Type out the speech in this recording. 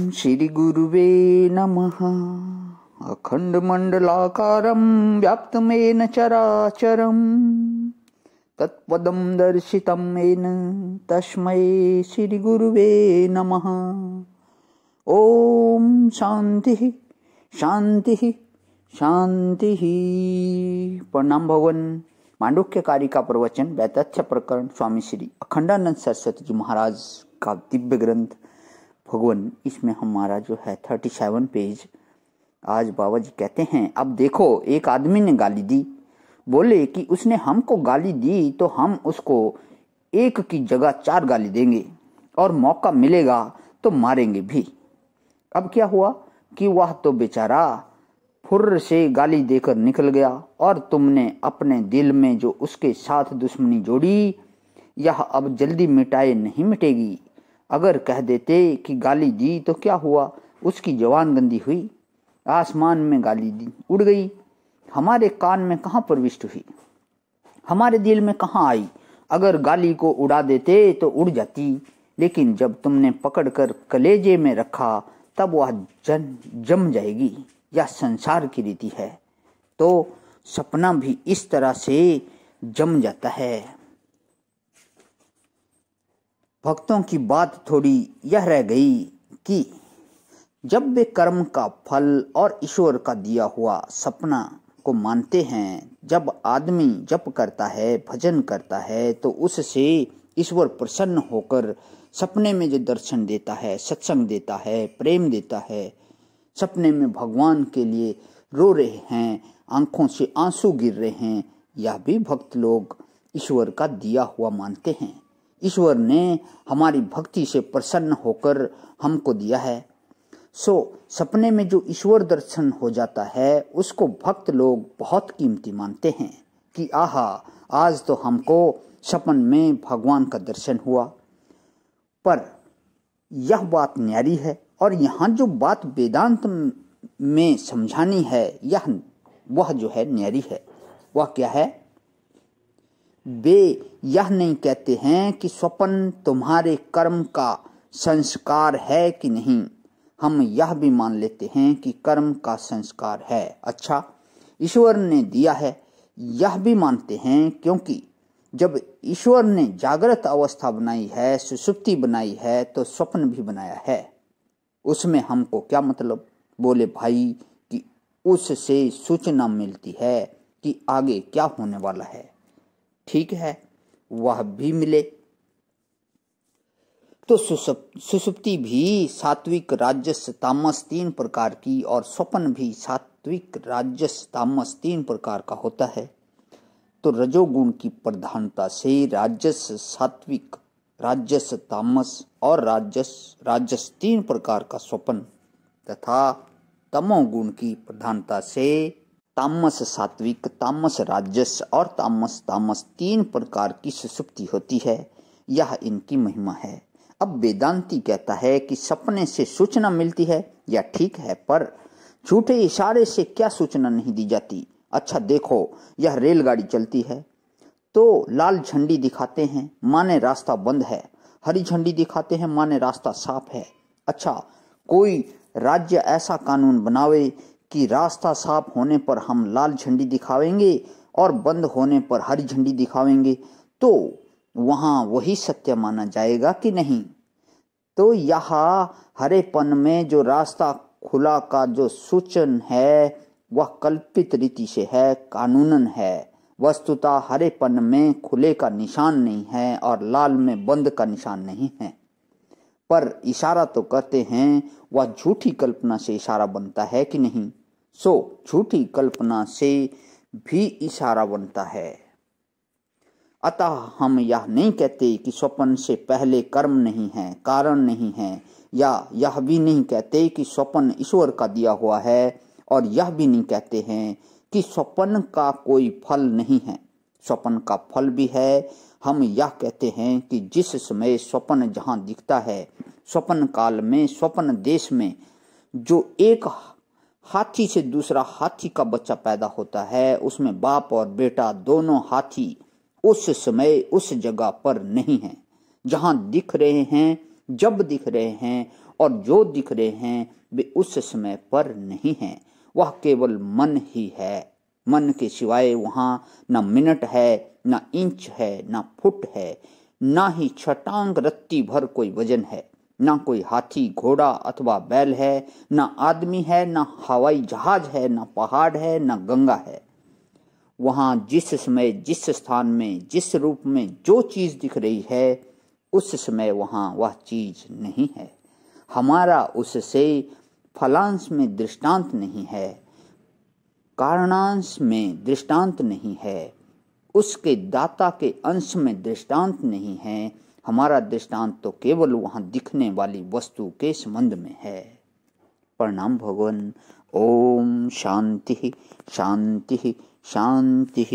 श्री गुरुवे नमः। अखंडमंडलाकारं व्याप्तमेन चराचरं तत्पदं दर्शितं येन तस्मै श्री गुरुवे नमः। ओम शांति शांति शांति। प्रणाम भगवान। मांडुक्यकारी का प्रवचन वैतथ्य प्रकरण स्वामी श्री अखंडानंद सरस्वती जी महाराज का दिव्य ग्रंथ भगवान। इसमें हमारा जो है 37 पेज। आज बाबा जी कहते हैं, अब देखो एक आदमी ने गाली दी। बोले कि उसने हमको गाली दी तो हम उसको एक की जगह 4 गाली देंगे और मौका मिलेगा तो मारेंगे भी। अब क्या हुआ कि वह तो बेचारा फुर्र से गाली देकर निकल गया और तुमने अपने दिल में जो उसके साथ दुश्मनी जोड़ी, यह अब जल्दी मिटाए नहीं मिटेगी। अगर कह देते कि गाली दी तो क्या हुआ, उसकी जवान गंदी हुई, आसमान में गाली दी उड़ गई, हमारे कान में कहाँ प्रविष्ट हुई, हमारे दिल में कहाँ आई। अगर गाली को उड़ा देते तो उड़ जाती, लेकिन जब तुमने पकड़कर कलेजे में रखा तब वह जम जाएगी। यह संसार की रीति है। तो सपना भी इस तरह से जम जाता है। भक्तों की बात थोड़ी यह रह गई कि जब वे कर्म का फल और ईश्वर का दिया हुआ सपना को मानते हैं, जब आदमी जप करता है, भजन करता है, तो उससे ईश्वर प्रसन्न होकर सपने में जो दर्शन देता है, सत्संग देता है, प्रेम देता है, सपने में भगवान के लिए रो रहे हैं, आंखों से आंसू गिर रहे हैं, यह भी भक्त लोग ईश्वर का दिया हुआ मानते हैं। ईश्वर ने हमारी भक्ति से प्रसन्न होकर हमको दिया है। सो सपने में जो ईश्वर दर्शन हो जाता है उसको भक्त लोग बहुत कीमती मानते हैं कि आहा, आज तो हमको सपन में भगवान का दर्शन हुआ। पर यह बात न्यारी है और यहाँ जो बात वेदांत में समझानी है वह जो है न्यारी है। वह क्या है? वे यह नहीं कहते हैं कि स्वप्न तुम्हारे कर्म का संस्कार है कि नहीं। हम यह भी मान लेते हैं कि कर्म का संस्कार है। अच्छा, ईश्वर ने दिया है, यह भी मानते हैं, क्योंकि जब ईश्वर ने जागृत अवस्था बनाई है, सुषुप्ति बनाई है, तो स्वप्न भी बनाया है। उसमें हमको क्या मतलब? बोले भाई कि उससे सूचना मिलती है कि आगे क्या होने वाला है। ठीक है, वह भी मिले तो सुषुप्ति भी सात्विक राजस तामस 3 प्रकार की और स्वप्न भी सात्विक राजस तामस 3 प्रकार का होता है। तो रजोगुण की प्रधानता से राजस सात्विक, राजस तामस और राजस 3 प्रकार का स्वप्न तथा तमोगुण की प्रधानता से तामस सात्विक, तामस राजस और तामस तामस 3 प्रकार की सुषुप्ति होती है। यह इनकी महिमा है। अब वेदांती कहता है कि सपने से सूचना मिलती है, यह ठीक है, पर झूठे इशारे से क्या सूचना नहीं दी जाती। अच्छा देखो, यह रेलगाड़ी चलती है तो लाल झंडी दिखाते हैं, माने रास्ता बंद है, हरी झंडी दिखाते हैं, माने रास्ता साफ है। अच्छा, कोई राज्य ऐसा कानून बनावे कि रास्ता साफ होने पर हम लाल झंडी दिखावेंगे और बंद होने पर हरी झंडी दिखावेंगे, तो वहां वही सत्य माना जाएगा कि नहीं? तो यहाँ हरेपन में जो रास्ता खुला का जो सूचन है वह कल्पित रीति से है, कानूनन है। वस्तुतः हरेपन में खुले का निशान नहीं है और लाल में बंद का निशान नहीं है, पर इशारा तो करते हैं। वह झूठी कल्पना से इशारा बनता है कि नहीं? सो झूठी कल्पना से भी इशारा बनता है। अतः हम यह नहीं कहते कि स्वप्न से पहले कर्म नहीं है, कारण नहीं है, या यह भी नहीं कहते कि स्वप्न ईश्वर का दिया हुआ है, और यह भी नहीं कहते हैं कि स्वप्न का कोई फल नहीं है। स्वप्न का फल भी है। हम यह कहते हैं कि जिस समय स्वप्न जहाँ दिखता है, स्वप्न काल में, स्वप्न देश में जो एक हाथी से दूसरा हाथी का बच्चा पैदा होता है, उसमें बाप और बेटा दोनों हाथी उस समय उस जगह पर नहीं है। जहाँ दिख रहे हैं, जब दिख रहे हैं, और जो दिख रहे हैं वे उस समय पर नहीं हैं, वह केवल मन ही है। मन के सिवाय वहां न मिनट है, न इंच है, न फुट है, ना ही छटांग रत्ती भर कोई वजन है, ना कोई हाथी घोड़ा अथवा बैल है, ना आदमी है, ना हवाई जहाज है, ना पहाड़ है, ना गंगा है। वहां जिस समय, जिस स्थान में, जिस रूप में जो चीज दिख रही है, उस समय वहां वह चीज नहीं है। हमारा उससे फलांश में दृष्टांत नहीं है, कारणांश में दृष्टांत नहीं है, उसके दाता के अंश में दृष्टांत नहीं है। हमारा दृष्टांत तो केवल वहां दिखने वाली वस्तु के संबंध में है। प्रणाम भगवान। ओम शांति शांति शांति।